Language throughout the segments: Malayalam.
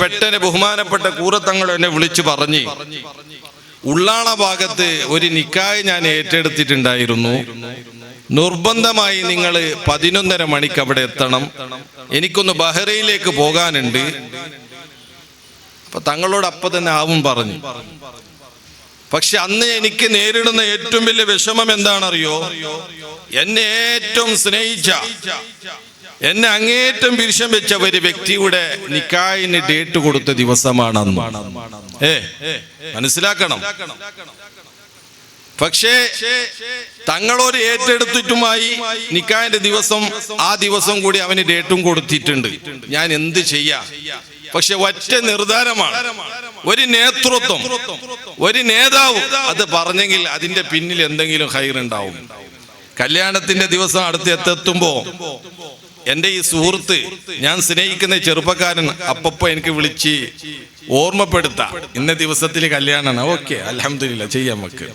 പെട്ടെന്ന് ബഹുമാനപ്പെട്ട കൂറത്തങ്ങൾ എന്നെ വിളിച്ചു പറഞ്ഞ്, ഉള്ളാള ഭാഗത്ത് ഒരു നിക്കാഹ് ഞാൻ ഏറ്റെടുത്തിട്ടുണ്ടായിരുന്നു. നിർബന്ധമായി നിങ്ങൾ 11:30 മണിക്ക് അവിടെ എത്തണം. എനിക്കൊന്ന് ബഹ്റൈനിലേക്ക് പോകാനുണ്ട്. അപ്പൊ തങ്ങളോട് അപ്പം തന്നെ ആവും പറഞ്ഞു. പക്ഷെ അന്ന് എനിക്ക് നേരിടുന്ന ഏറ്റവും വലിയ വിഷമം എന്താണെന്നറിയോ? എന്നെ ഏറ്റവും സ്നേഹിച്ച, എന്നെ അങ്ങേറ്റം വിഷം വെച്ച ഒരു വ്യക്തിയുടെ നിക്കാഹിന് ഡേറ്റ് കൊടുത്ത ദിവസമാണ് അന്ന്. മനസ്സിലാക്കണം. പക്ഷേ തങ്ങളൊരു ഏറ്റെടുത്തിട്ടുമായി നിക്കാഹിന്റെ ദിവസം, ആ ദിവസം കൂടി അവന് ഡേറ്റും കൊടുത്തിട്ടുണ്ട്. ഞാൻ എന്ത് ചെയ്യാ? പക്ഷെ ഒറ്റ നിർദ്ധാരമാണ്, ഒരു നേതൃത്വം, ഒരു നേതാവ് അത് പറഞ്ഞെങ്കിൽ അതിന്റെ പിന്നിൽ എന്തെങ്കിലും ഹൈറുണ്ടാവും. കല്യാണത്തിന്റെ ദിവസം അടുത്തെത്തുമ്പോ എൻ്റെ ഈ സുഹൃത്ത്, ഞാൻ സ്നേഹിക്കുന്ന ചെറുപ്പക്കാരൻ അപ്പപ്പോ എനിക്ക് വിളിച്ച് ഓർമ്മപ്പെടുത്താം, ഇന്ന ദിവസത്തിൽ കല്യാണമാണ്. ഓക്കെ, അൽഹംദുലില്ലാ, ചെയ്യാം നമുക്ക്.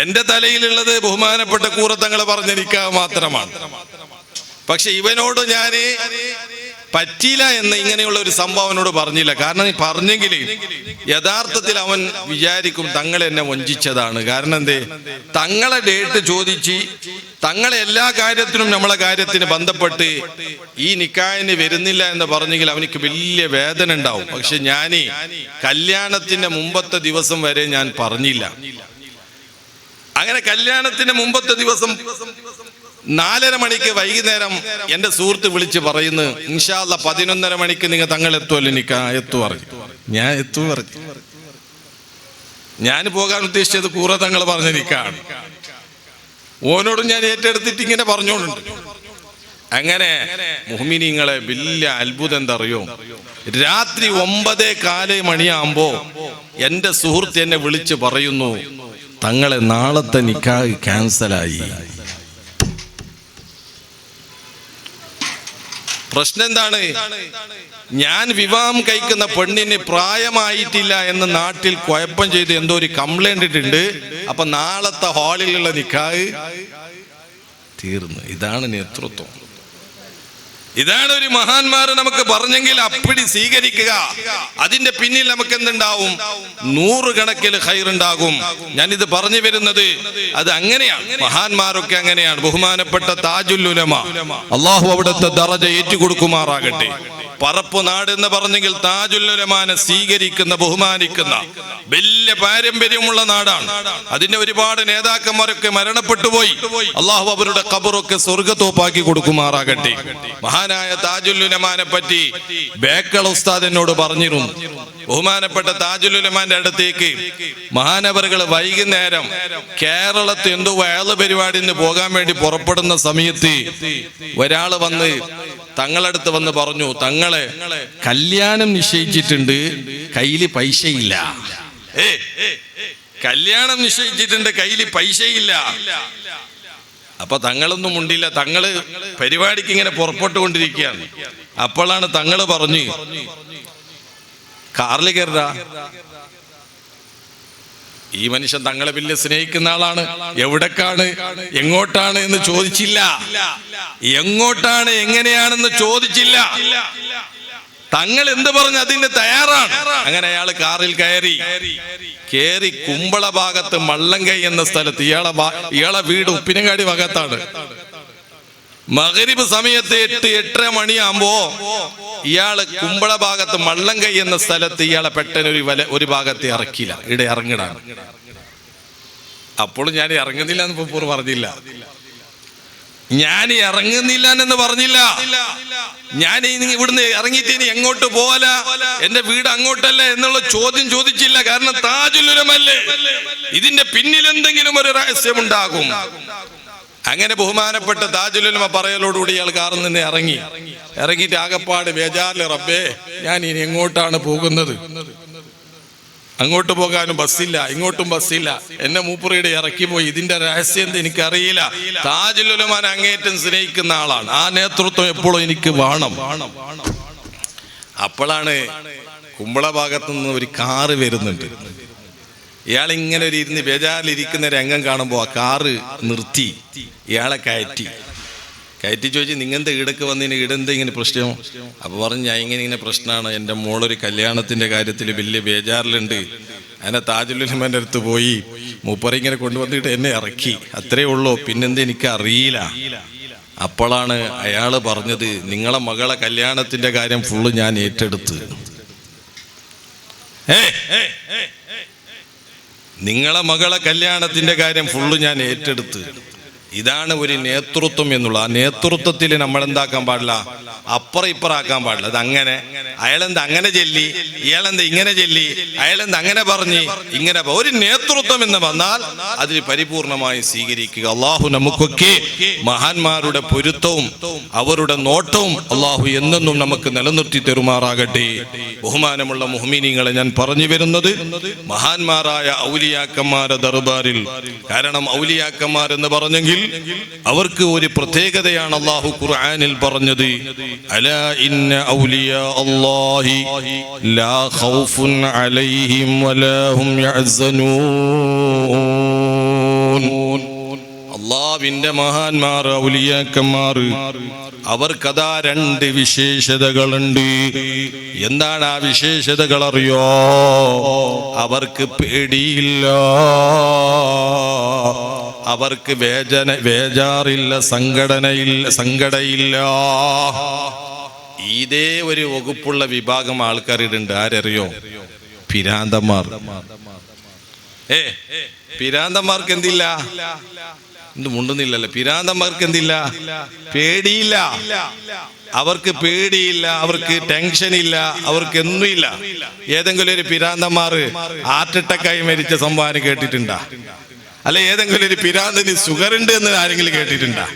എന്റെ തലയിലുള്ളത് ബഹുമാനപ്പെട്ട കൂറത്തങ്ങളെ പറഞ്ഞിരിക്കുക മാത്രമാണ്. പക്ഷെ ഇവനോട് ഞാന് പറ്റിയില്ല എന്ന് ഇങ്ങനെയുള്ള ഒരു സംഭവനോട് പറഞ്ഞില്ല. കാരണം പറഞ്ഞെങ്കിൽ യഥാർത്ഥത്തിൽ അവൻ വിചാരിക്കും തങ്ങൾ എന്നെ വഞ്ചിച്ചതാണ്. കാരണം എന്തേ? തങ്ങളെ ഡേറ്റ് ചോദിച്ച് തങ്ങളെ എല്ലാ കാര്യത്തിനും നമ്മളെ കാര്യത്തിന് ബന്ധപ്പെട്ട് ഈ നിക്കാഹിന് വരുന്നില്ല എന്ന് പറഞ്ഞെങ്കിൽ അവനിക്ക് വലിയ വേദന ഉണ്ടാവും. പക്ഷെ ഞാന് കല്യാണത്തിന്റെ മുമ്പത്തെ ദിവസം വരെ ഞാൻ പറഞ്ഞില്ല. അങ്ങനെ കല്യാണത്തിന്റെ മുമ്പത്തെ ദിവസം 4:30 മണിക്ക് വൈകുന്നേരം എന്റെ സുഹൃത്ത് വിളിച്ച് പറയുന്നു, ഇൻഷാ അല്ലാഹ് 11:30 മണിക്ക് നിങ്ങൾ തങ്ങൾ എത്തുമല്ലോ, എനിക്ക് എത്തു പറഞ്ഞു. ഞാൻ എത്തു പറഞ്ഞു. ഞാൻ പോകാൻ ഉദ്ദേശിച്ചത് കൂറ തങ്ങൾ പറഞ്ഞ നിക്കാണ്. ഓനോടും ഞാൻ ഏറ്റെടുത്തിട്ട് ഇങ്ങനെ പറഞ്ഞോളുണ്ട്. അങ്ങനെ മുഅ്മിനീങ്ങളെ വലിയ അത്ഭുതം എന്താ അറിയോ? രാത്രി 9:15 മണിയാകുമ്പോ എന്റെ സുഹൃത്ത് എന്നെ വിളിച്ച് പറയുന്നു, തങ്ങളെ നാളത്തെ നിക്കാഹ് ക്യാൻസലായി. പ്രശ്നം എന്താണ്? ഞാൻ വിവാഹം കഴിക്കുന്ന പെണ്ണിന് പ്രായമായിട്ടില്ല എന്ന് നാട്ടിൽ കുഴപ്പം ചെയ്ത് എന്തോ ഒരു കംപ്ലൈന്റ് ഇട്ടിട്ടുണ്ട്. അപ്പൊ നാളത്തെ ഹാളിലുള്ള നിക്കാഹ് തീർന്നു. ഇതാണ് നേതൃത്വം. ഇതാണ് ഒരു മഹാന്മാര് നമുക്ക് പറഞ്ഞെങ്കിൽ അപ്പടി സ്വീകരിക്കുക. അതിന്റെ പിന്നിൽ നമുക്ക് എന്തുണ്ടാവും? 100 കണക്കിൽ ഖൈറുണ്ടാകും. ഞാനിത് പറഞ്ഞു വരുന്നത് അത് അങ്ങനെയാണ്. മഹാന്മാരൊക്കെ അങ്ങനെയാണ്. ബഹുമാനപ്പെട്ട താജുൽ ഉലമ, അള്ളാഹു അവിടുത്തെ ദറജ ഏറ്റുകൊടുക്കുമാറാകട്ടെ. പറപ്പ് നാട് എന്ന് പറഞ്ഞെങ്കിൽ താജുൽ ഉലമാനെ സ്വീകരിക്കുന്ന, ബഹുമാനിക്കുന്ന വലിയ പാരമ്പര്യമുള്ള നാടാണ്. അതിന്റെ ഒരുപാട് നേതാക്കന്മാരൊക്കെ മരണപ്പെട്ടു പോയി. അള്ളാഹു അവരുടെ ഖബറൊക്കെ സ്വർഗ്ഗത്തോപ്പാക്കി കൊടുക്കുമാറാകട്ടെ. മഹാനായ താജുൽ ഉലമാനെ പറ്റി ബേക്കൽ ഉസ്താദ് എന്നോട് പറഞ്ഞിരുന്നു. ബഹുമാനപ്പെട്ട താജുൽ ഉലമാന്റെ അടുത്തേക്ക് മഹാനവറുകൾ വൈകുന്നേരം കേരളത്തിൽ എന്തോ വയല് പരിപാടിന്ന് പോകാൻ വേണ്ടി പുറപ്പെടുന്ന സമയത്ത് ഒരാള് വന്ന് തങ്ങളടുത്ത് വന്ന് പറഞ്ഞു, തങ്ങളെ കല്യാണം നിശ്ചയിച്ചിട്ടുണ്ട്, കയ്യില് പൈസയില്ല. കല്യാണം നിശ്ചയിച്ചിട്ടുണ്ട്, കയ്യില് പൈസയില്ല. അപ്പൊ തങ്ങളൊന്നും ഉണ്ടില്ല. തങ്ങള് പരിപാടിക്ക് ഇങ്ങനെ പുറപ്പെട്ടുകൊണ്ടിരിക്കുകയാണ്. അപ്പോഴാണ് തങ്ങള് പറഞ്ഞു, കാറിൽ കയറാ. ഈ മനുഷ്യൻ തങ്ങളെ വലിയ സ്നേഹിക്കുന്ന ആളാണ്. എവിടേക്കാണ്, എങ്ങോട്ടാണ് എന്ന് ചോദിച്ചില്ല. എങ്ങോട്ടാണ്, എങ്ങനെയാണെന്ന് ചോദിച്ചില്ല. തങ്ങൾ എന്ത് പറഞ്ഞു അതിന് തയ്യാറാണ്. അങ്ങനെ അയാൾ കാറിൽ കയറി കുമ്പള ഭാഗത്ത് മള്ളങ്കൈ എന്ന സ്ഥലത്ത്, ഇയാളെ വീട് ഉപ്പിനങ്ങാടി ഭാഗത്താണ്. മഗ്രിബ് സമയത്ത് 8-8:30 മണിയാകുമ്പോ ഇയാള് കുമ്പള ഭാഗത്ത് മള്ളങ്കൈ എന്ന സ്ഥലത്ത് ഇയാളെ പെട്ടെന്ന് ഒരു ഭാഗത്ത് ഇറക്കില്ല. ഇവിടെ ഇറങ്ങിടാണ്. അപ്പോഴും ഞാൻ ഇറങ്ങുന്നില്ല എന്ന് പറഞ്ഞില്ല. ഞാൻ ഇറങ്ങുന്നില്ല എന്ന് പറഞ്ഞില്ല. ഞാൻ ഇവിടുന്ന് ഇറങ്ങിയിട്ട് ഇനി എങ്ങോട്ട് പോവല, എന്റെ വീട് അങ്ങോട്ടല്ല എന്നുള്ള ചോദ്യം ചോദിച്ചില്ല. കാരണം താജുൽ ഉലമല്ലേ, ഇതിന്റെ പിന്നിൽ എന്തെങ്കിലും ഒരു രഹസ്യമുണ്ടാകും. അങ്ങനെ ബഹുമാനപ്പെട്ട താജുൽ ഉലമ പറയലോടുകൂടി ഇയാൾ കാറിൽ നിന്ന് ഇറങ്ങിയിട്ട് ആകപ്പാട് ബേജാറിൽ, റബ്ബേ ഞാൻ ഇനി എങ്ങോട്ടാണ് പോകുന്നത്? അങ്ങോട്ട് പോകാനും ബസ്സില്ല, ഇങ്ങോട്ടും ബസ്സില്ല. എന്നെ മൂപ്പറിയുടെ ഇറക്കി പോയി. ഇതിന്റെ രഹസ്യം എന്ത് എനിക്കറിയില്ല. താജുൽ ഉലമാൻ അങ്ങേറ്റം സ്നേഹിക്കുന്ന ആളാണ്. ആ നേതൃത്വം എപ്പോഴും എനിക്ക് വേണം. അപ്പോഴാണ് കുമ്പള ഭാഗത്തു നിന്ന് ഒരു കാറ് വരുന്നുണ്ട്. ഇയാൾ ഇങ്ങനെ ഒരു ബേജാറിലിരിക്കുന്ന രംഗം കാണുമ്പോൾ ആ കാറ് നിർത്തി ഇയാളെ കയറ്റി. കയറ്റി ചോദിച്ചു നിങ്ങെന്താ ഈടക്ക് വന്നതിന് ഈടെന്താ ഇങ്ങനെ പ്രശ്നം? അപ്പോൾ പറഞ്ഞു ഞാൻ ഇങ്ങനെ പ്രശ്നമാണ്, എൻ്റെ മോളൊരു കല്യാണത്തിൻ്റെ കാര്യത്തിൽ വലിയ ബേജാറിലുണ്ട്. അങ്ങനെ താജുലുലമൻ്റെ അടുത്ത് പോയി മൂപ്പറിങ്ങനെ കൊണ്ടുവന്നിട്ട് എന്നെ ഇറക്കി, അത്രേ ഉള്ളൂ, പിന്നെന്താ എനിക്ക് അറിയില്ല. അപ്പോഴാണ് അയാൾ പറഞ്ഞത് നിങ്ങളെ മകളെ കല്യാണത്തിൻ്റെ കാര്യം ഫുള്ള് ഞാൻ ഏറ്റെടുത്ത്. നിങ്ങളെ മകളെ കല്യാണത്തിൻ്റെ കാര്യം ഫുള്ള് ഞാൻ ഏറ്റെടുത്ത്. ഇതാണ് ഒരു നേതൃത്വം എന്നുള്ള. ആ നേതൃത്വത്തിൽ നമ്മൾ എന്താക്കാൻ പാടില്ല, അപ്പുറം ഇപ്പുറാക്കാൻ പാടില്ല. അതങ്ങനെ അയാളെന്താ അങ്ങനെ ചെല്ലി, ഇയാളെന്താ ഇങ്ങനെ ചെല്ലി, അയാളെന്താ അങ്ങനെ പറഞ്ഞ് ഇങ്ങനെ. ഒരു നേതൃത്വം എന്ന് വന്നാൽ അതിൽ പരിപൂർണമായി സ്വീകരിക്കുക. അള്ളാഹു നമുക്കൊക്കെ മഹാന്മാരുടെ പൊരുത്തവും അവരുടെ നോട്ടവും അള്ളാഹു എന്നെന്നും നമുക്ക് നിലനിർത്തി തെരുമാറാകട്ടെ. ബഹുമാനമുള്ള മുഹ്മിനീങ്ങളെ, ഞാൻ പറഞ്ഞു വരുന്നത് മഹാന്മാരായ ഔലിയാക്കന്മാരുടെ ദർബാറിൽ. കാരണം ഔലിയാക്കന്മാരെന്ന് പറഞ്ഞെങ്കിൽ അവർക്ക് ഒരു പ്രത്യേകതയാണ് അല്ലാഹു ഖുർആനിൽ പറഞ്ഞത്. അലാ ഇന്ന ഔലിയാ അല്ലാഹി ലാ ഖൗഫുൻ അലൈഹിം വലാ ഹും യഹ്സനൂൻ. അല്ലാഹുവിന്റെ മഹാന്മാർ ഔലിയാക്കന്മാർ അവർക്കതാ രണ്ട് വിശേഷതകളുണ്ട്. എന്താണ് ആ വിശേഷതകൾ അറിയോ? അവർക്ക് പേടിയില്ല, അവർക്ക് വേജാറില്ല, സങ്കടയില്ല. ഇതേ ഒരു വകുപ്പുള്ള വിഭാഗം ആൾക്കാരുണ്ട്. ആരറിയോ? പിരാന്തന്മാർ. പിരാന്തന്മാർക്ക് എന്തില്ല? മുണ്ടുന്നില്ലല്ലോ. പിരാന്തന്മാർക്ക് എന്തില്ല? പേടിയില്ല. അവർക്ക് പേടിയില്ല, അവർക്ക് ടെൻഷൻ ഇല്ല, അവർക്ക് ഒന്നുമില്ല. ഏതെങ്കിലും ഒരു പിരാന്തന്മാർ ഹാർട്ട് അറ്റാക്കായി മരിച്ച സംഭവം കേട്ടിട്ടുണ്ടാ? അല്ല ഏതെങ്കിലും ഒരു പിരാന്തിന് ഷുഗർ ഉണ്ട് എന്ന് ആരെങ്കിലും കേട്ടിട്ടുണ്ടാ?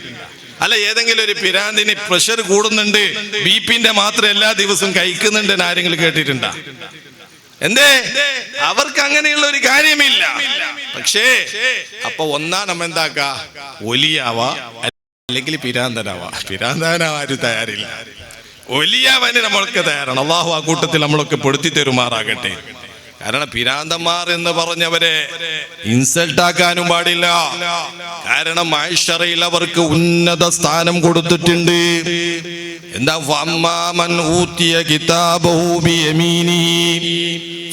അല്ല ഏതെങ്കിലും ഒരു പിരാന്തിന് പ്രഷർ കൂടുന്നുണ്ട്, ബിപിന്റെ മാത്രം എല്ലാ ദിവസവും കഴിക്കുന്നുണ്ട് എന്ന് ആരെങ്കിലും കേട്ടിട്ടുണ്ടാ? എന്തേ? അവർക്ക് അങ്ങനെയുള്ള ഒരു കാര്യമില്ല. പക്ഷേ അപ്പൊ നമ്മ എന്താക്ക, ഒലിയാവാ അല്ലെങ്കിൽ പിരാന്തനാവാ. പിരാന്തനാവാൻ തയ്യാറില്ല, ഒലിയാവാന് നമ്മൾക്ക് തയ്യാറാണ്. അള്ളാഹു ആ കൂട്ടത്തിൽ നമ്മളൊക്കെ പെടുത്തി തെരുമാറാകട്ടെ. കാരണം പിരാന്തന്മാർ എന്ന് പറഞ്ഞവരെ ഇൻസൾട്ട് ആക്കാനും പാടില്ല. കാരണം മഹ്ശറയിൽ അവർക്ക് ഉന്നത സ്ഥാനം കൊടുത്തിട്ടുണ്ട്. എന്താ? ഫഅമ്മാമൻ ഊതിയ കിതാബഹു ബിയമീനിഹി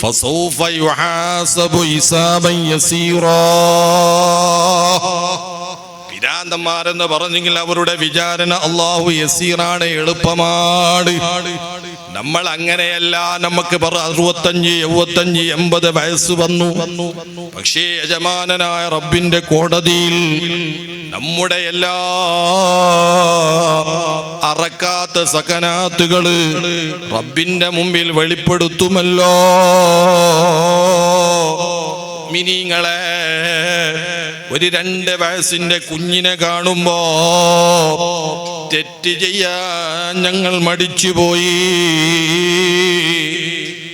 ഫസൗഫ യുഹാസബു ഹിസാബൻ യസീറാ. പിരാന്തന്മാരെന്ന് പറഞ്ഞെങ്കിൽ അവരുടെ വിചാരണ അല്ലാഹു യസീറാണ്, എളുപ്പമാണ്. നമ്മൾ അങ്ങനെയല്ല. നമുക്ക് 65, 75, 80 വയസ്സ് വന്നു. പക്ഷേ യജമാനനായ റബ്ബിന്റെ കോടതിയിൽ നമ്മുടെ എല്ലാ അറക്കാത്ത സകനാത്തുകള് റബ്ബിന്റെ മുമ്പിൽ വെളിപ്പെടുത്തുമല്ലോ. മിനിങ്ങളെ, ഒരു 2 വയസ്സിന്റെ കുഞ്ഞിനെ കാണുമ്പോ തെറ്റ് ചെയ്യാൻ ഞങ്ങൾ മടിച്ചുപോയി.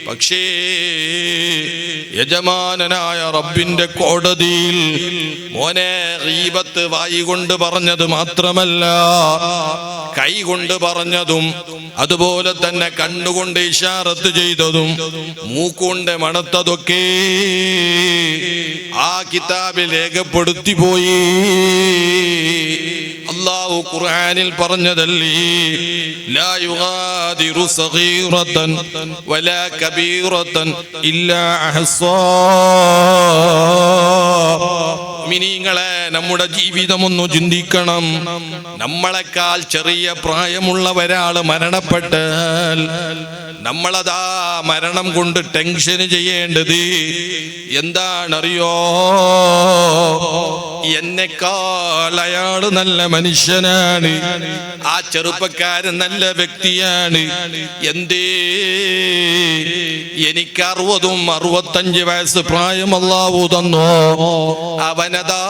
പക്ഷേ യജമാനനായ റബ്ബിന്റെ കോടതിയിൽ മോനെ ഗീബത്ത് വായി കൊണ്ട് പറഞ്ഞത് മാത്രമല്ല, കൈ കൊണ്ട് പറഞ്ഞതും അതുപോലെ തന്നെ കണ്ണുകൊണ്ട് ഇശാറത്ത് ചെയ്തതും മൂക്കുകൊണ്ട് മണത്തതൊക്കെ ആ കിതാബിൽ രേഖപ്പെടുത്തി പോയി. അല്ലാഹു ഖുർആനിൽ പറഞ്ഞതല്ലേ, ലാ യുഗാദിറു സഗീറതൻ വലാ കബീറതൻ ഇല്ലാ അഹ്സാ. മിനിങ്ങളെ, നമ്മുടെ ജീവിതം ഒന്ന് ചിന്തിക്കണം. നമ്മളെക്കാൾ ചെറിയ പ്രായമുള്ള ഒരാൾ മരണപ്പെട്ടാൽ നമ്മളതാ മരണം കൊണ്ട് ടെൻഷൻ ചെയ്യേണ്ടത് എന്താണറിയോ? എന്നെക്കാൾ അയാൾ നല്ല മനുഷ്യനാണ്, ആ ചെറുപ്പക്കാരൻ നല്ല വ്യക്തിയാണ്. എന്തേ? എനിക്ക് 60, 65 വയസ്സ് പ്രായം അല്ലാഹു തന്നോ, അവനതാ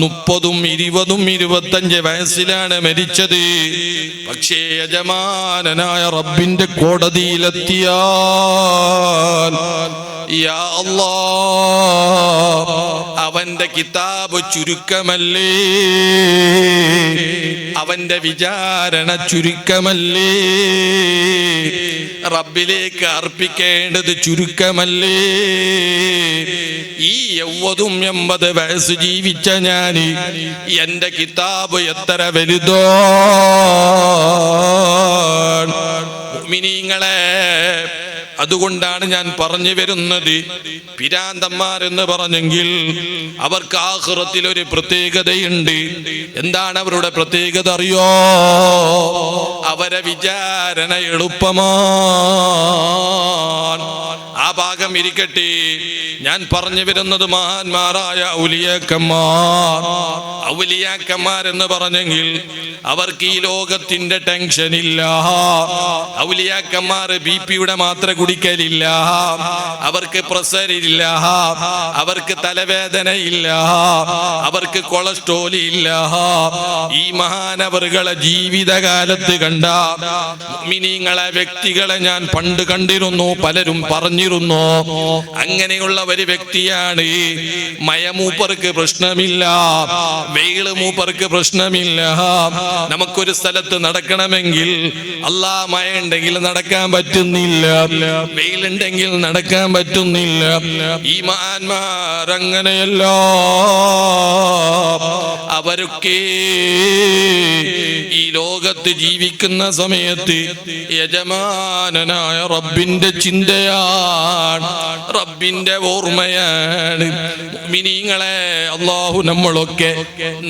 30, 20, 25 വയസ്സിലാണ് മരിച്ചത്. പക്ഷേ യജമാനനായ റബ്ബിന്റെ കോടതിയിലെത്തിയാൽ യാ അല്ലാഹ്, അവന്റെ കിതാബ് ചുരുക്കമല്ലേ, അവന്റെ വിചാരണ ചുരുക്കമല്ലേ. റബ്ബിലേക്ക് അർപ്പിക്കേണ്ടത് ചുരുക്കമല്ലേ? ഈ 70 വയസ്സ് ജീവിച്ച ഞാൻ എന്റെ കിതാബ് എത്ര വലുതോ. മുഅ്മിനീങ്ങളെ, അതുകൊണ്ടാണ് ഞാൻ പറഞ്ഞു വരുന്നത്, പിരാന്തന്മാർ എന്ന് പറഞ്ഞെങ്കിൽ അവർക്ക് ആഖിറത്തിൽ ഒരു പ്രത്യേകതയുണ്ട്. എന്താണ് അവരുടെ പ്രത്യേകത അറിയോ? അവരെ വിചാരണ എളുപ്പമാണ്. ആ ഭാഗം ഇരിക്കട്ടെ. ഞാൻ പറഞ്ഞു വരുന്നത് മഹാന്മാരായ ഔലിയാക്കന്മാർ എന്ന് പറഞ്ഞെങ്കിൽ അവർക്ക് ഈ ലോകത്തിന്റെ ടെൻഷൻ ഇല്ല. ഔലിയാക്കന്മാർ ബിപിയുടെ മാത്ര കുടിക്കലില്ല, അവർക്ക് പ്രഷർ ഇല്ല, അവർക്ക് തലവേദന ഇല്ല, അവർക്ക് കൊളസ്ട്രോൾ ഇല്ല. ഈ മഹാനവറുകളെ ജീവിതകാലത്ത് കണ്ട മുഅ്മിനീങ്ങളെ വ്യക്തികളെ ഞാൻ പണ്ട് കണ്ടിരുന്നു. പലരും പറഞ്ഞിരുന്നു അങ്ങനെയുള്ള ഒരു വ്യക്തിയാണ്. മയമൂപ്പർക്ക് പ്രശ്നമില്ല, വെയില് മൂപ്പർക്ക് പ്രശ്നമില്ല. നമുക്കൊരു സ്ഥലത്ത് നടക്കണമെങ്കിൽ അല്ലാ മഴ ഉണ്ടെങ്കിൽ നടക്കാൻ പറ്റുന്നില്ല, വെയിലുണ്ടെങ്കിൽ നടക്കാൻ പറ്റുന്നില്ല. ഈ മഹാന്മാർ അങ്ങനെയല്ല. അവരൊക്കെ ഈ ലോകത്ത് ജീവിക്കുന്ന സമയത്ത് യജമാനനായ റബ്ബിന്റെ ചിന്തയാണ്, റബ്ബിന്റെ ഓർമ്മയാണ്. മുഅ്മിനീങ്ങളെ, അല്ലാഹു നമ്മളൊക്കെ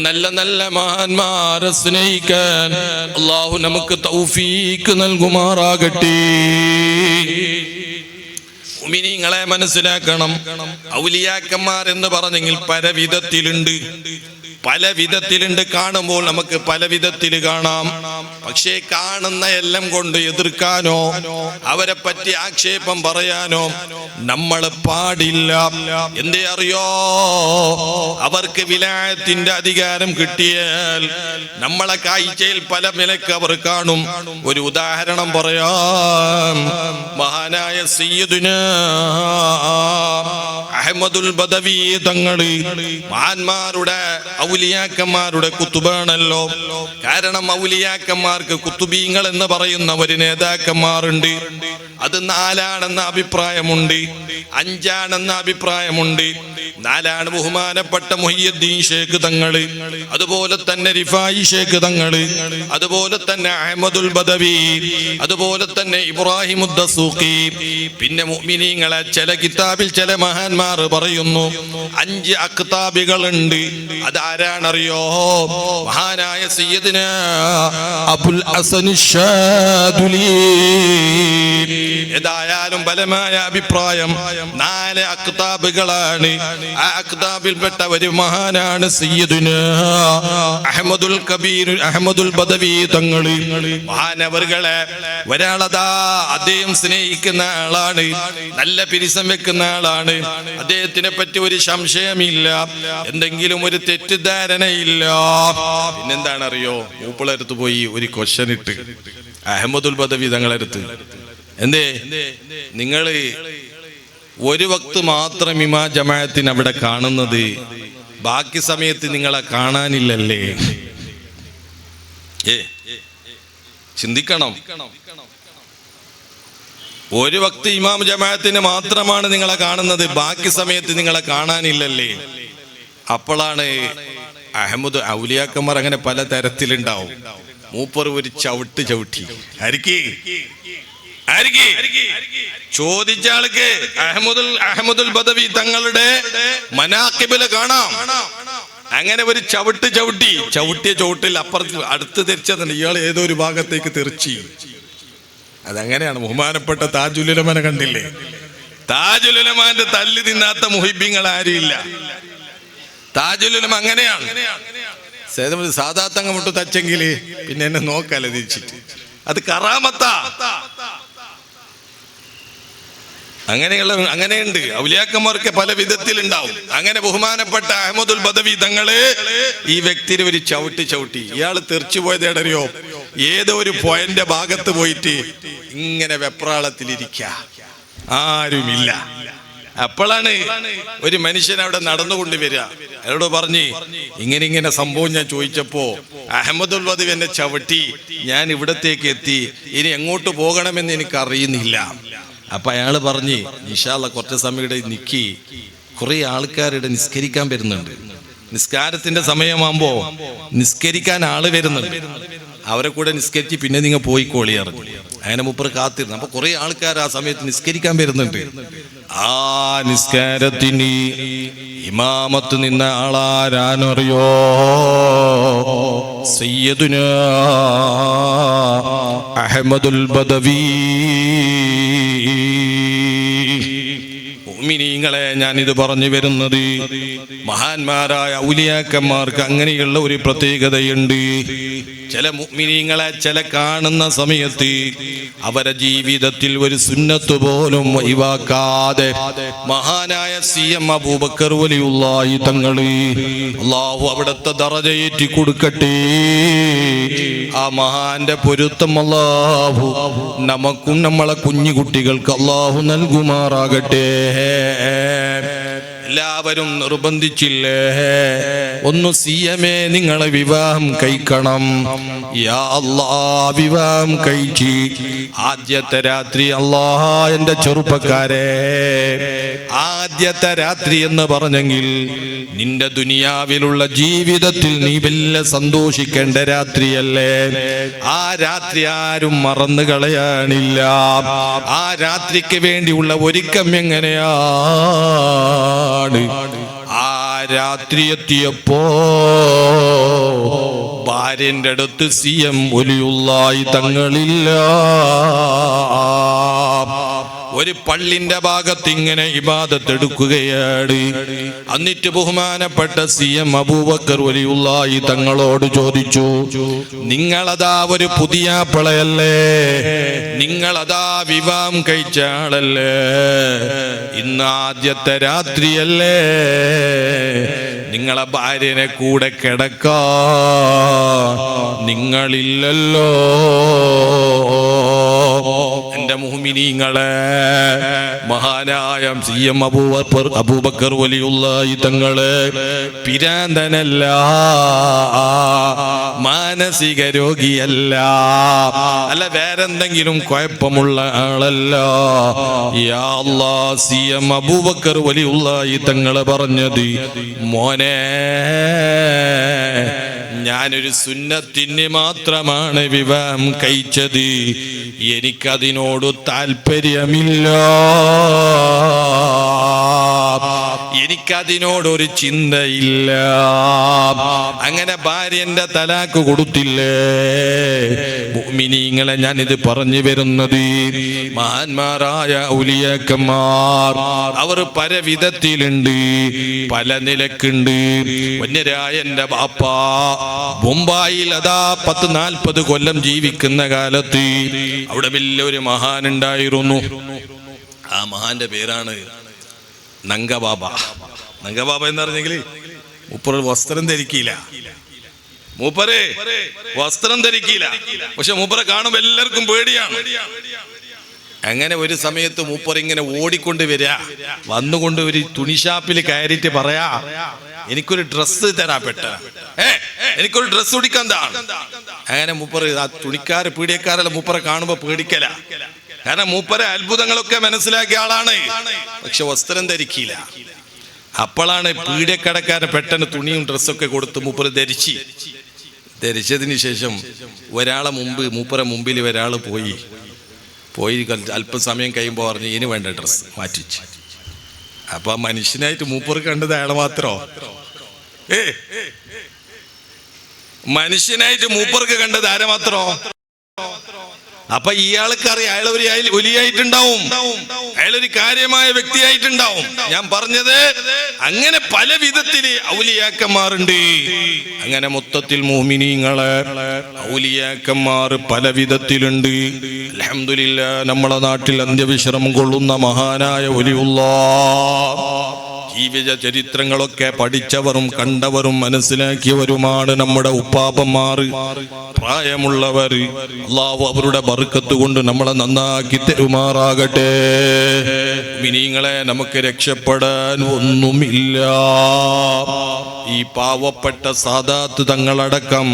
നല്ല നല്ല മഹാന്മാരെ സ്നേഹിക്കാൻ അല്ലാഹു നമുക്ക് തൗഫീക്ക് നൽകുമാറാകട്ടെ. മുഅ്മിനീങ്ങളെ, മനസ്സിലാക്കണം, ഔലിയാക്കന്മാർ എന്ന് പറഞ്ഞെങ്കിൽ പല വിധത്തിലുണ്ട്. കാണുമ്പോൾ നമുക്ക് പല വിധത്തിൽ കാണാം. പക്ഷേ കാണുന്ന എല്ലാം കൊണ്ട് എതിർക്കാനോ അവരെ പറ്റി ആക്ഷേപം പറയാനോ നമ്മൾ പാടില്ല. എന്തേ അറിയോ? അവർക്ക് വിലായത്തിന്റെ അധികാരം കിട്ടിയാൽ നമ്മളെ കാഴ്ചയിൽ പല നിലക്ക് അവർ കാണും. ഒരു ഉദാഹരണം പറയാം. മഹാനായ സയ്യിദുനാ അഹ്മദുൽ ബദവി തങ്ങള് മഹാന്മാരുടെ ഔലിയാക്കന്മാരുടെ കുത്തുബാണല്ലോ. കാരണം ഔലിയാക്കന്മാർക്ക് കുത്തുബീങ്ങൾ എന്ന് പറയുന്ന ഒരു നേതാക്കന്മാരുണ്ട്. അത് 4 അഭിപ്രായമുണ്ട്, 5 അഭിപ്രായമുണ്ട്. 4 ബഹുമാനപ്പെട്ട മുഹിയുദ്ദീൻ ശേഖ് തങ്ങള്, അതുപോലെ തന്നെ റിഫായി ശേഖ് തങ്ങള്, അതുപോലെ തന്നെ അഹ്മദുൽ ബദവി, അതുപോലെ തന്നെ ഇബ്രാഹിമുദ് ദസൂഖി. പിന്നെ മുഅ്മിനീങ്ങളെ, ചില കിതാബിൽ ചില മഹാന്മാർ പറയുന്നു 5 അക്താബികളുണ്ട്. അതാരാണറിയോ? മഹാനായ സയ്യിദുനാ അബുൽ ഹസൻ അശ്ശാദുലി. ഏതായാലും ബലമായ അഭിപ്രായം 4 അക്താബുകളാണ്. ആ അക്താബിൽപ്പെട്ട ഒരു മഹാനാണ് സയ്യിദുനാ അഹ്മദുൽ കബീർ അഹ്മദുൽ ബദവി തങ്ങള്. മഹാനവറുകളെ ഒരാളതാ അദ്ദേഹം സ്നേഹിക്കുന്ന ആളാണ്, നല്ല പിരിസം വെക്കുന്ന ആളാണ്. അദ്ദേഹത്തിനെ പറ്റി ഒരു സംശയമില്ല, എന്തെങ്കിലും ഒരു തെറ്റിദ്ധാരണയില്ല. പിന്നെന്താണ് അറിയോ? മൂപ്പിളടുത്ത് പോയി ഒരു ക്വസ്റ്റ്യൻ ഇട്ട് അഹ്മദുൽ ബദവി തങ്ങളടുത്ത്, എന്തേ നിങ്ങള് ഒരു വക്ത് മാത്രം ഇമാ ജമാഅത്തിന് അവിടെ കാണുന്നത്, ബാക്കി സമയത്ത് നിങ്ങളെ കാണാനില്ലല്ലേ? ചിന്തിക്കണം. ഒരു വക്ത് ഇമാം ജമാഅത്തിന് മാത്രമാണ് നിങ്ങളെ കാണുന്നത്, ബാക്കി സമയത്ത് നിങ്ങളെ കാണാനില്ലല്ലേ? അപ്പോഴാണ് അഹമ്മദ് ഔലിയാക്കന്മാർ അങ്ങനെ പല തരത്തിലുണ്ടാവും. മൂപ്പർ ഒരു ചവിട്ടി ചോദിച്ച ആൾക്ക് അഹ്മദുൽ ബദവി തങ്ങളുടെ മനാഖിബില് കാണാം. അങ്ങനെ ഒരു ചവിട്ടിയ ചോട്ടിൽ അപ്പുറത്ത് അടുത്ത് തിരിച്ചതുണ്ട്. ഇയാൾ ഏതോ ഒരു ഭാഗത്തേക്ക് തെറിച്ചി. അതങ്ങനെയാണ്. ബഹുമാനപ്പെട്ട താജുൽ ഉലമനെ കണ്ടില്ലേ? താജുൽ ഉലമാന്റെ തല്ല് തിന്നാത്ത മുഹിബ്ബീങ്ങൾ ആരുമില്ല. താജുൽ ഉലമ അങ്ങനെയാണ്. സാധാ തങ്ങ മുട്ട് തച്ചെങ്കില് പിന്നെ എന്നെ നോക്കാല്ലേ തിരിച്ചിട്ട്, അത് കറാമത്താ. അങ്ങനെയുണ്ട്. ഔലിയാക്കന്മാർക്ക് പല വിധത്തിലുണ്ടാവും. അങ്ങനെ ബഹുമാനപ്പെട്ട അഹ്മദുൽ ബദവി തങ്ങള് ഈ വ്യക്തിയെ ഒരു ചവിട്ടി ഇയാൾ തെറിച്ചു പോയത് എടറിയോ? ഏതോ ഒരു പോയിന്റ് ഭാഗത്ത് പോയിട്ട് ഇങ്ങനെ വെപ്രാളത്തിലിരിക്ക, ആരുമില്ല. അപ്പോഴാണ് ഒരു മനുഷ്യൻ അവിടെ നടന്നുകൊണ്ട് വരിക. അയാളോട് പറഞ്ഞ് ഇങ്ങനെ സംഭവം ഞാൻ ചോദിച്ചപ്പോ അഹമ്മദുൽ വദീവ് എന്നെ ചവിട്ടി, ഞാൻ ഇവിടത്തേക്ക് എത്തി, ഇനി എങ്ങോട്ട് പോകണമെന്ന് എനിക്ക് അറിയുന്നില്ല. അപ്പൊ അയാള് പറഞ്ഞ് ഇൻഷാ അല്ലാഹ് കുറച്ച് സമയം ഇവിടെ നിക്കി, കുറെ ആൾക്കാരുടെ നിസ്കരിക്കാൻ വരുന്നുണ്ട്, നിസ്കാരത്തിന്റെ സമയമാകുമ്പോ നിസ്കരിക്കാൻ ആള് വരുന്നുണ്ട്, അവരെ കൂടെ നിസ്കരിച്ച് പിന്നെ നിങ്ങൾ പോയിക്കോളി അറിഞ്ഞു. അങ്ങനെ മൂപ്പർ കാത്തിരുന്നു. അപ്പൊ കുറെ ആൾക്കാർ ആ സമയത്ത് നിസ്കരിക്കാൻ വരുന്നുണ്ട്. ആ നിസ്കാരത്തിന് ഇമാമത്ത് നിന്ന ആളാരാനറിയോ? സയ്യിദുനാ അഹ്മദുൽ ബദവി. മുഅ്മിനീങ്ങളെ, ഞാനിത് പറഞ്ഞു വരുന്നത് മഹാന്മാരായ ഔലിയാക്കന്മാർക്ക് അങ്ങനെയുള്ള ഒരു പ്രത്യേകതയുണ്ട്. ചില മുഅ്മിനീങ്ങളെ ചില കാണുന്ന സമയത്ത് അവരെ ജീവിതത്തിൽ ഒരു സുന്നത്ത് പോലും ഒഴിവാക്കാതെ മഹാനായ CM അബൂബക്കർ വലിയുള്ളാഹി തങ്ങള്, അല്ലാഹു അവിടുത്തെ ദറജയേറ്റി കൊടുക്കട്ടെ. ആ മഹാന്റെ പൊരുത്തം അല്ലാഹു നമുക്കും നമ്മളെ കുഞ്ഞു കുട്ടികൾക്ക് അല്ലാഹു നൽകുമാറാകട്ടെ. എല്ലാവരും നിർബന്ധിച്ചില്ലേ, ഒന്ന് CM നിങ്ങളെ വിവാഹം കഴിക്കണം. യാ അല്ലാഹ്, വിവാഹം കഴിച്ച് ആദ്യത്തെ രാത്രി, അല്ലാഹ് എൻ്റെ ചെറുപ്പക്കാരെ, ആദ്യത്തെ രാത്രി എന്ന് പറഞ്ഞെങ്കിൽ നിന്റെ ദുനിയാവിലുള്ള ജീവിതത്തിൽ നീ വല്ല സന്തോഷിക്കേണ്ട രാത്രിയല്ലേ. ആ രാത്രി ആരും മറന്നു കളയാനില്ല. ആ രാത്രിക്ക് വേണ്ടിയുള്ള ഒരുക്കം എങ്ങനെയാണ്? ആ രാത്രി എത്തിയപ്പോ ഭാര്യന്റെ അടുത്ത് CM വലിയുള്ളാഹി തങ്ങളില്ല. ഒരു പള്ളിന്റെ ഭാഗത്ത് ഇങ്ങനെ ഇബാദത്ത് എടുക്കുകയാണ്. എന്നിട്ട് ബഹുമാനപ്പെട്ട CM അബൂബക്കർ വലിയുള്ളാഹി തങ്ങളോട് ചോദിച്ചു, നിങ്ങളതാ ഒരു പുതിയ പിളയല്ലേ, നിങ്ങളതാ വിവാഹം കഴിച്ച ആളല്ലേ, ഇന്ന് ആദ്യത്തെ രാത്രിയല്ലേ, നിങ്ങളെ ഭാര്യനെ കൂടെ കിടക്കാ നിങ്ങളില്ലല്ലോ. എന്റെ മുഅ്മിനീങ്ങളെ, മഹാനായ CM അബൂബക്കർ വലിയുള്ളാഹി തങ്ങള് പിരാന്തനല്ല, മാനസിക രോഗിയല്ല, അല്ല വേറെന്തെങ്കിലും കുഴപ്പമുള്ള ആളല്ല. യാ അല്ലാഹ്, CM അബൂബക്കർ വലിയുള്ളാഹി തങ്ങള് പറഞ്ഞത്, മോനെ, ഞാനൊരു സുന്നത്തിന് മാത്രമാണ് വിവാഹം കഴിച്ചത്, എനിക്കതിനോട് താല്പര്യമില്ല, എനിക്കതിനോടൊരു ചിന്തയില്ല. അങ്ങനെ ഭാര്യന്റെ തലാക്ക് കൊടുത്തില്ലേ. മുഅ്മിനീങ്ങളെ, ഞാനിത് പറഞ്ഞു വരുന്നത് മഹാന്മാരായ ഔലിയാക്കന്മാർ അവർ പല വിധത്തിലുണ്ട്, പല നിലക്കുണ്ട്. വന്യരായ എന്റെ ബാപ്പ മുംബൈയിൽ അതാ 40 കൊല്ലം ജീവിക്കുന്ന കാലത്ത് അവിടെ വലിയൊരു മഹാനുണ്ടായിരുന്നു. ആ മഹാന്റെ പേരാണ് നങ്കബാബ. നങ്കബാബ എന്ന് പറഞ്ഞെങ്കിൽ മൂപ്പര് വസ്ത്രം ധരിക്കില്ല, മൂപ്പര് വസ്ത്രം ധരിക്കില്ല, പക്ഷെ മൂപ്പരെ കാണുമ്പോൾ എല്ലാവർക്കും പേടിയാണ്. അങ്ങനെ ഒരു സമയത്ത് മൂപ്പർ ഇങ്ങനെ ഓടിക്കൊണ്ട് വരിക, വന്നുകൊണ്ട് ഒരു തുണിഷാപ്പിൽ കയറിയിട്ട് പറയാ, എനിക്കൊരു ഡ്രസ്സ് തരാപ്പെട്ട, എനിക്കൊരു ഡ്രസ്സ് കുടിക്കാൻ താ. അങ്ങനെ മൂപ്പർ ആ തുണിക്കാര് പീഡിയക്കാരെല്ലാം മൂപ്പറെ കാണുമ്പോ പേടിക്കല, കാരണം മൂപ്പരെ അത്ഭുതങ്ങളൊക്കെ മനസ്സിലാക്കിയ ആളാണ്, പക്ഷെ വസ്ത്രം ധരിക്കില്ല. അപ്പോഴാണ് പീഡിയക്കടക്കാരൻ പെട്ടെന്ന് തുണിയും ഡ്രസ്സൊക്കെ കൊടുത്ത് മൂപ്പർ ധരിച്ചതിന് ശേഷം മൂപ്പറെ മുമ്പിൽ ഒരാൾ പോയി അല്പസമയം കഴിയുമ്പോൾ പറഞ്ഞു, ഇനി വേണ്ട ഡ്രസ്സ് മാറ്റിച്ച്. അപ്പൊ മനുഷ്യനായിട്ട് മൂപ്പർ കണ്ടത് അയാളെ മാത്രോ? മനുഷ്യനായിട്ട് മൂപ്പർക്ക് കണ്ടത് ആരെ മാത്രോ? അപ്പൊ ഇയാൾക്കറിയാം അയാൾ ഒരു ഒലിയായിട്ടുണ്ടാവും, അയാളൊരു കാര്യമായ വ്യക്തിയായിട്ടുണ്ടാവും. ഞാൻ പറഞ്ഞത് അങ്ങനെ പല വിധത്തില് ഔലിയാക്കന്മാരുണ്ട്. അങ്ങനെ മൊത്തത്തിൽ മുഅ്മിനീങ്ങളെ ഔലിയാക്കന്മാർ പല വിധത്തിലുണ്ട്. അൽഹംദുലില്ലാഹ്, നമ്മളെ നാട്ടിൽ അന്ത്യവിശ്രമം കൊള്ളുന്ന മഹാനായ വലിയുള്ളാഹ് ജീവിത ചരിത്രങ്ങളൊക്കെ പഠിച്ചവരും കണ്ടവരും മനസ്സിലാക്കിയവരുമാണ് നമ്മുടെ ഉപ്പാപ്പന്മാർ, പ്രായമുള്ളവർ. അല്ലാഹു അവരുടെ ബർക്കത്ത് കൊണ്ട് നമ്മളെ നന്നാക്കി തരുമാറാകട്ടെ. മുഅ്മിനീങ്ങളെ, നമുക്ക് രക്ഷപ്പെടാൻ ഒന്നുമില്ല. ഈ പാവപ്പെട്ട സാദാത്ത് തങ്ങളടക്കം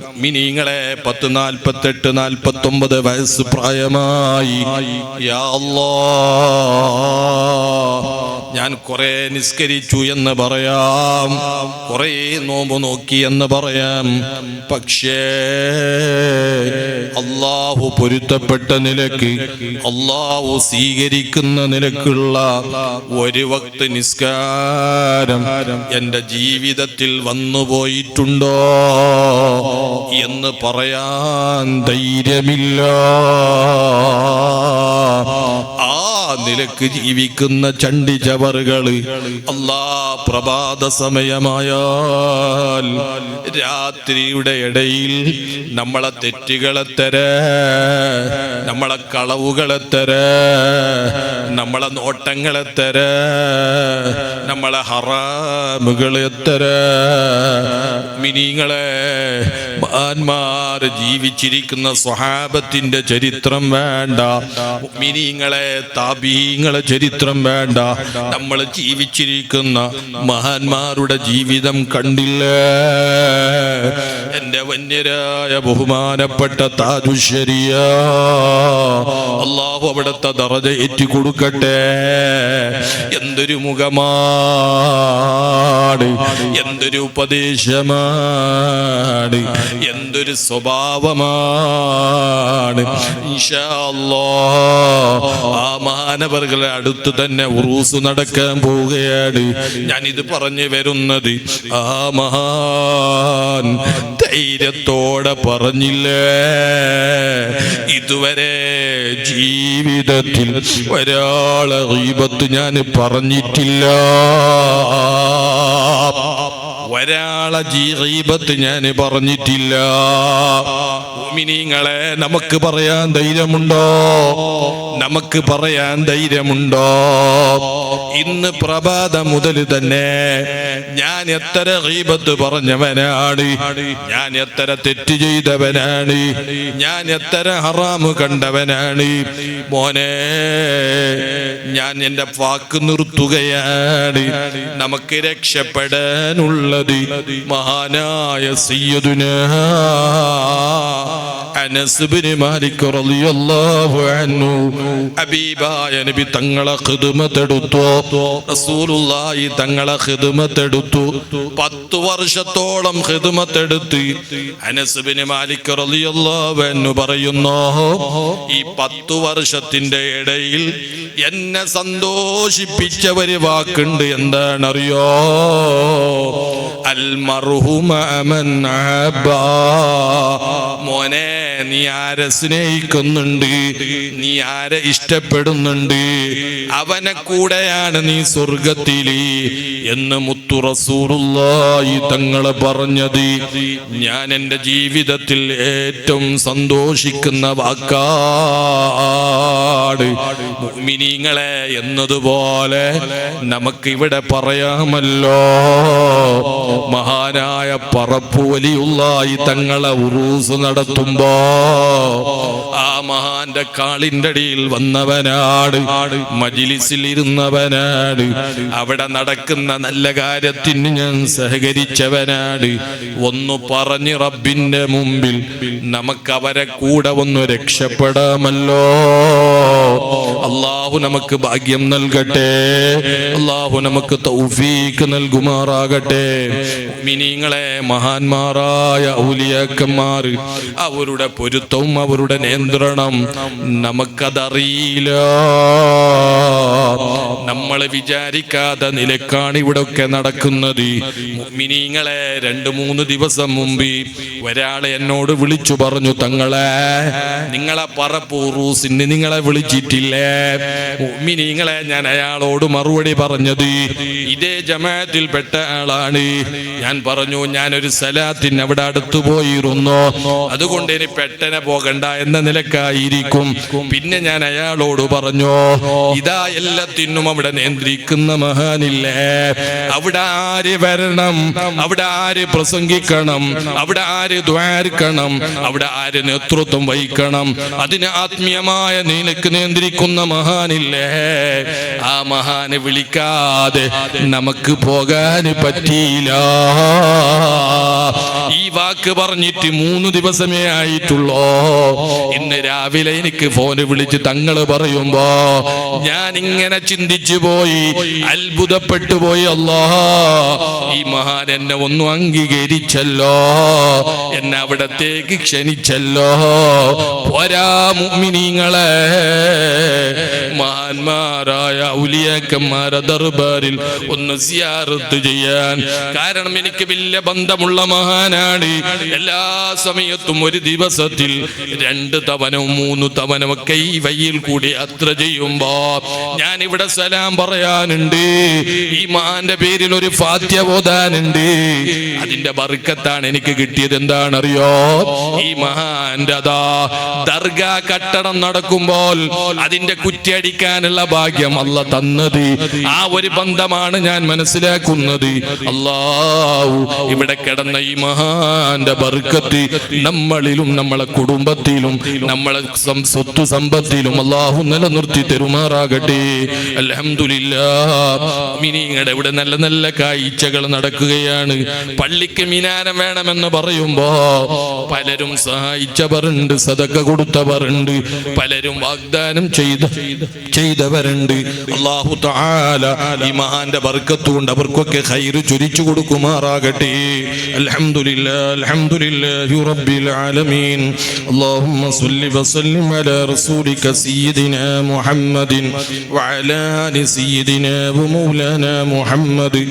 മുഅ്മിനീങ്ങളെ 10, 48, 49 വയസ്സ് പ്രായമായി. യാ അല്ലാഹ്, ഞാൻ കുറെ നിസ്കരിച്ചു എന്ന് പറയാം, കുറെ നോമ്പ് നോക്കി എന്ന് പറയാം. പക്ഷേ അല്ലാഹു പൊരുത്തപ്പെട്ട നിലക്ക്, അല്ലാഹു സ്വീകരിക്കുന്ന നിലക്കുള്ള ഒരു വക്ത് നിസ്കാരം എൻ്റെ ജീവിതത്തിൽ വന്നുപോയിട്ടുണ്ടോ എന്ന് പറയാൻ ധൈര്യമില്ല. ആ നിലക്ക് ജീവിക്കുന്ന ചണ്ടി ചവറുകള് അല്ലാ, പ്രഭാത സമയമായാൽ രാത്രിയുടെ ഇടയിൽ നമ്മളെ തെറ്റുകളെ തരാ, നമ്മളെ കളവുകളെ തരാ, നമ്മളെ നോട്ടങ്ങളെ തരാ, നമ്മളെ ഹറാമുകളെ തരാ. മുഅ്മിനീങ്ങളെ, മഹാന്മാർ ജീവിച്ചിരിക്കുന്ന സ്വഹാബത്തിന്റെ ചരിത്രം വേണ്ട, മുഅ്മിനീങ്ങളെ താബീങ്ങളെ ചരിത്രം വേണ്ട, നമ്മൾ ജീവിച്ചിരിക്കുന്ന മഹാന്മാരുടെ ജീവിതം കണ്ടില്ലേ? എന്റെ വന്യരായ ബഹുമാനപ്പെട്ട താജുശ്ശേരിയ, അല്ലാഹു അവിടുത്തെ ദറജ ഏറ്റി കൊടുക്കട്ടെ. എന്തൊരു മുഖമാണ്, എന്തൊരു ഉപദേശമാണ്, എന്തൊരു സ്വഭാവമാണ്. ഇൻഷാ അല്ലാഹ് ആ മഹാനവറുകളെ അടുത്ത് തന്നെ ഉറൂസ് നടക്കാൻ പോവുകയാണ്. ഞാനിത് പറഞ്ഞു വരുന്നത്, ആ മഹാൻ ധൈര്യത്തോടെ പറഞ്ഞില്ലേ, ഇതുവരെ ജീവിതത്തിൽ ഒരാളെ ഗീബത്ത് ഞാൻ പറഞ്ഞിട്ടില്ല, ഒരാളെ ഗീബത്ത് ഞാൻ പറഞ്ഞിട്ടില്ല. മുഅ്മിനീങ്ങളെ, നമുക്ക് പറയാൻ ധൈര്യമുണ്ടോ? നമുക്ക് പറയാൻ ധൈര്യമുണ്ടോ? ഇന്ന് പ്രഭാതം മുതൽ തന്നെ ഞാൻ എത്ര ഗീബത്ത് പറഞ്ഞവനാണ്, ഞാൻ എത്ര തെറ്റ് ചെയ്തവനാണ്, ഞാൻ എത്ര ഹറാമ് കണ്ടവനാണ്. മോനെ, ഞാൻ എൻ്റെ വാക്ക് നിർത്തുകയാണ്. നമുക്ക് രക്ഷപ്പെടാനുള്ളത് മഹാനായ സയ്യിദുനാ അനസ് ഇബ്നു മാലിക് റളിയല്ലാഹു അൻഹു ഹബീബായ നബി തങ്ങളെ ഖിദ്മത്ത് എടുത്തു, റസൂലുള്ളാഹി തങ്ങളെ ഖിദ്മത്ത് എടുത്തു. 10 വർഷത്തോളം ഖിദ്മത്ത് എടുത്ത് അനസ് ഇബ്നു മാലിക് റളിയല്ലാഹു അൻഹു പറയുന്നു, ഈ 10 വർഷത്തിന്റെ ഇടയിൽ എന്നെ സന്തോഷിപ്പിച്ച ഒരു വാക്കുണ്ട്. എന്താണറിയോ? അൽ മർഹൂമ മൻ അബാ. മോനെ, നീ ആരെ സ്നേഹിക്കുന്നുണ്ട്, നീ ആരെ ഇഷ്ടപ്പെടുന്നുണ്ട്, അവനെ കൂടെയാണ് നീ സ്വർഗത്തിൽ എന്ന് മുത്തു റസൂലുള്ളാഹി തങ്ങളെ പറഞ്ഞത് ഞാൻ എൻ്റെ ജീവിതത്തിൽ ഏറ്റവും സന്തോഷിക്കുന്ന വാക്കാണ്. മുഅ്മിനീങ്ങളെ, എന്നതുപോലെ നമുക്കിവിടെ പറയാമല്ലോ, മഹാനായ പറപ്പു വലിയുള്ളാഹി തങ്ങളെ ഉറൂസ് നടത്തുമ്പോ ആ മഹാന്റെ കാളിന്റെ അടിയിൽ വന്നവനാണ്, മജ്‌ലിസിൽ ഇരുന്നവനാണ്, അവിടെ നടക്കുന്ന നല്ല കാര്യത്തിന് ഞാൻ സഹകരിച്ചവനാണ്. ഒന്ന് പറഞ്ഞ് റബ്ബിന്റെ മുമ്പിൽ നമുക്ക് അവരെ കൂടെ ഒന്ന് രക്ഷപ്പെടാമല്ലോ. അല്ലാഹു നമുക്ക് ഭാഗ്യം നൽകട്ടെ, അല്ലാഹു നമുക്ക് തൗഫീഖ് നൽകുമാറാകട്ടെ. മുഅ്മിനീങ്ങളെ, മഹാന്മാരായ ഔലിയാക്കന്മാർ, അവരുടെ പൊരുത്തവും അവരുടെ നിയന്ത്രണം നമുക്കതറിയില്ല. നമ്മൾ വിചാരിക്കാതെ നിലക്കാണ് ഇവിടൊക്കെ നടക്കുന്നത്. മുഅ്മിനീങ്ങളെ, 2-3 ദിവസം മുമ്പ് ഒരാളെ എന്നോട് വിളിച്ചു പറഞ്ഞു, തങ്ങളെ, നിങ്ങളെ പറപ്പൂറൂസിന് നിങ്ങളെ വിളിച്ചിട്ടില്ലേ? മുഅ്മിനീങ്ങളെ, ഞാൻ അയാളോട് മറുപടി പറഞ്ഞത് ഇതേ ജമാഅത്തിൽപ്പെട്ട ആളാണ്. ഞാൻ പറഞ്ഞു, ഞാനൊരു സലാത്തിന് അവിടെ അടുത്തു പോയിരുന്നു, അതുകൊണ്ട് ഇനി പെട്ടെന്ന് പോകണ്ട എന്ന നിലക്കായിരിക്കും. പിന്നെ ഞാൻ അയാളോട് പറഞ്ഞു, ഇതാ എല്ലാത്തിനും അവിടെ നിയന്ത്രിക്കുന്ന മഹാനില്ലേ, അവിടെ ആര് വരണം, അവിടെ ആര് പ്രസംഗിക്കണം, അവിടെ ആര് ദ്വാരിക്കണം, അവിടെ ആര് നേതൃത്വം വഹിക്കണം, അതിന് ആത്മീയമായ നിലക്ക് നിയന്ത്രിക്കുന്ന മഹാനില്ലേ, ആ മഹാനെ വിളിക്കാതെ നമുക്ക് പോകാൻ പറ്റിയില്ല. ഈ വാക്ക് പറഞ്ഞിട്ട് 3 ദിവസമേ ആയിട്ടുള്ളൂ. ഇന്ന് രാവിലെ എനിക്ക് ഫോന് വിളിച്ച് തങ്ങള് പറയുമ്പോ ഞാൻ ഇങ്ങനെ ചിന്തിച്ചു പോയി, അത്ഭുതപ്പെട്ടു പോയി. അല്ലാ, ഈ മഹാൻ എന്നെ ഒന്നും അംഗീകരിച്ചല്ലോ, എന്നെ അവിടത്തേക്ക് ക്ഷണിച്ചല്ലോ. പോരാ മുഅ്മിനീങ്ങളെ, മഹാന്മാരായ ഔലിയാക്കന്മാരെ ദർബാറിൽ ഒന്ന് സിയാറത്ത് ചെയ്യാൻ. കാരണം എനിക്ക് വലിയ ബന്ധമുള്ള മഹാനാണ്. എല്ലാ സമയത്തും ഒരു ദിവസത്തിൽ 2 തവണവും 3 തവണയൊക്കെ ഈ വഴിയിൽ കൂടി യാത്ര ചെയ്യുമ്പോ ഞാൻ ഇവിടെ സലാം പറയാനുണ്ട്, ഈ മഹാന്റെ പേരിൽ ഒരു ഫാത്തിഹ ഓതാനുണ്ട്. അതിന്റെ ബർക്കത്താണ് എനിക്ക് കിട്ടിയത്. എന്താണറിയോ, ഈ മഹാന്റെ ദർഗാ കട്ടണം നടക്കുമ്പോൾ അതിന്റെ കുറ്റിയടിക്കാനുള്ള ഭാഗ്യം അല്ല തന്നത്. ആ ഒരു ബന്ധമാണ് ഞാൻ മനസ്സിലാക്കുന്നത്. അല്ലാഹു ഇവിടെ കിടന്ന ഈ മഹാന്റെ ബർക്കത്ത് നമ്മളിലും നമ്മളെ കുടുംബത്തിലും നമ്മളെ സ്വത്ത് സമ്പത്തിലും അല്ലാഹു നിലനിർത്തി തരുമാറാകട്ടെ. അൽഹംദുലില്ലാഹ്. മിനിങ്ങളുടെ ഇവിടെ നല്ല നല്ല കാഴ്ചകൾ നടക്കുകയാണ്. പള്ളിക്ക് മിനാരം വേണമെന്ന് പറയുമ്പോ പലരും സഹായിച്ചവരുണ്ട്, സദഖ കൊടുത്തവരുണ്ട്, പലരും വാഗ്ദാനം ചെയ്തവരുണ്ട്. അല്ലാഹു തആല ഈ മഹാന്റെ ബർക്കത്ത് കൊണ്ട് അവർക്കൊക്കെ ഖൈർ ചൊരിച്ചു കൊടുക്കുമാറാകട്ടെ. അൽഹംദുലില്ലാഹ്, അൽഹംദുലില്ലാഹി റബ്ബിൽ ആലമീൻ. അല്ലാഹുമ്മ സ്വല്ലി വസല്ലിം അലാ റസൂലിക സയ്യിദിനാ മുഹമ്മദിൻ വഅലാ ആലി സയ്യിദിനാ വമൗലാനാ മുഹമ്മദ്.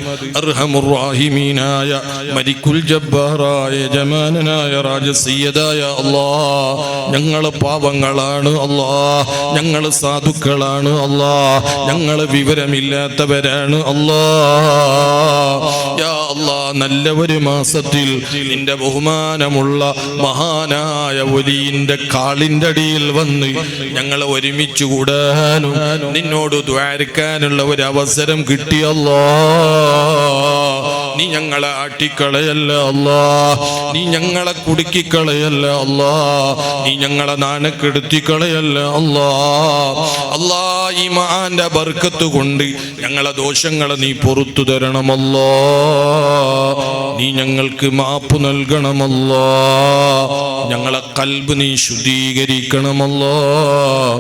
അർഹമുർ റഹീമീനായ മലിക്കുൽ ജബ്ബാറായ ജമാനനായ രാജസയ്യിദായ അല്ലാഹ്, ഞങ്ങൾ പാവങ്ങളാണ് അല്ലാഹ്, ഞങ്ങൾ സാധുക്കളാണ് അല്ലാഹ്, ഞങ്ങൾ വിവരമില്ലാത്തവരാണ് അല്ലാഹ്. യാ അല്ലാഹ്, നല്ല ഒരു മാസത്തിൽ നിന്റെ ബഹുമാനമുള്ള മഹാനായ വലിയുടെ കാളിന്റെ അടിയിൽ വന്ന് ഞങ്ങൾ ഒരുമിച്ച് കൂടാനും നിന്നോട് ദ്വാരക്കാനുള്ള ഒരു അവസരം കിട്ടി അല്ലാഹ്. നീ ഞങ്ങളെ ആട്ടിക്കളയല്ല അല്ലാഹ്, നീ ഞങ്ങളെ കുടുക്കിക്കളയല്ല അല്ലാഹ്, നീ ഞങ്ങളെ നാണക്കെടുത്തിക്കളയല്ല അല്ലാഹ്. അല്ലാഹ്, ഈ മഹാന്റെ ബർക്കത്ത് കൊണ്ട് ഞങ്ങളെ ദോഷങ്ങളെ നീ പുറത്തു തരണമല്ലാഹ്. നീ ഞങ്ങൾക്ക് മാപ്പ് നൽകണമല്ലാഹ്. ഞങ്ങളെ ഖൽബ് നീ ശുദ്ധീകരിക്കണമല്ലാഹ്.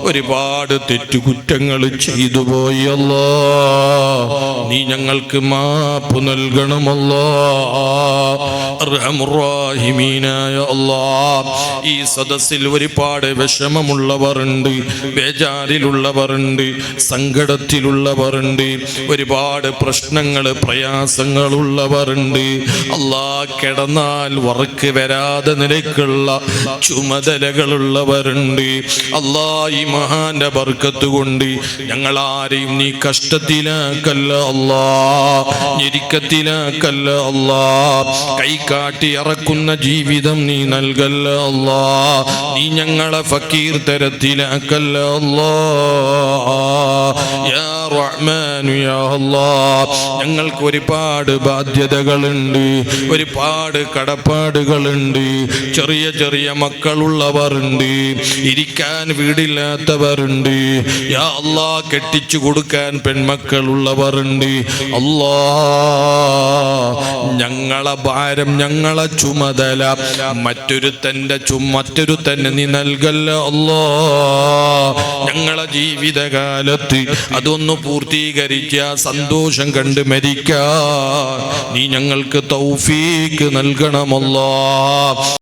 ഒരുപാട് തെറ്റുകുറ്റങ്ങൾ ചെയ്തു പോയി അല്ലാഹ്, നീ ഞങ്ങൾക്ക് മാപ്പ് നൽകണമല്ലാഹ്. അർഹമുർ റഹീമീനായ അല്ലാഹ്, ഈ സദസ്സിൽ ഒരുപാട് വിഷമമുള്ളവരുണ്ട്, ബേജാറിലുള്ളവരുണ്ട്, സങ്കടത്തിലുള്ളവരുണ്ട്, ഒരുപാട് പ്രശ്നങ്ങൾ പ്രയാസങ്ങളുള്ളവരുണ്ട്. അല്ലാഹ്, കിടന്നാൽ വർക്ക് വരാതെ നിലയ്ക്കുള്ള ചുമതലകളുള്ളവരുണ്ട്. അല്ലാഹ്, ഈ മഹാന്റെ ബർക്കത്ത് കൊണ്ട് ഞങ്ങളാരെയും നീ കഷ്ടത്തിലാക്കല്ല അല്ലാഹ്, ഞെരുക്കത്തിലാക്കല്ല അല്ലാഹ്. കൈകാട്ടി ഇറക്കുന്ന ജീവിതം നീ നൽകല്ല അല്ലാഹ്. നീ ഞങ്ങളെ ഫക്കീർ തരത്തിലാക്കല്ല അല്ലാഹ്. യാ റഹ്മാൻ യാ അല്ലാഹ്, ഞങ്ങൾക്ക് ഒരുപാട് ബാധ്യതകളുണ്ട്, ഒരുപാട് കടപ്പാടുകളുണ്ട്. ചെറിയ ചെറിയ മക്കളുള്ളവരുണ്ട്, ഇരിക്കാൻ വീടില്ലാത്തവരുണ്ട്. യാ അല്ലാഹ്, കെട്ടിച്ചു കൊടുക്കാൻ പെൺമക്കളുള്ളവരുണ്ട്. അല്ലാഹ്, ഞങ്ങളെ ഭാരം, ഞങ്ങളെ ചുമതല മറ്റൊരുത്തന്നെ നീ നൽകല്ല അല്ലാഹ്. ഞങ്ങളെ ജീവിതകാലത്ത് അതൊന്ന് പൂർത്തീകരിച്ച സന്തോഷം കണ്ട് മരിക്കാൻ നീ ഞങ്ങൾക്ക് തൗഫീക്ക് നൽകണമല്ലാഹ്.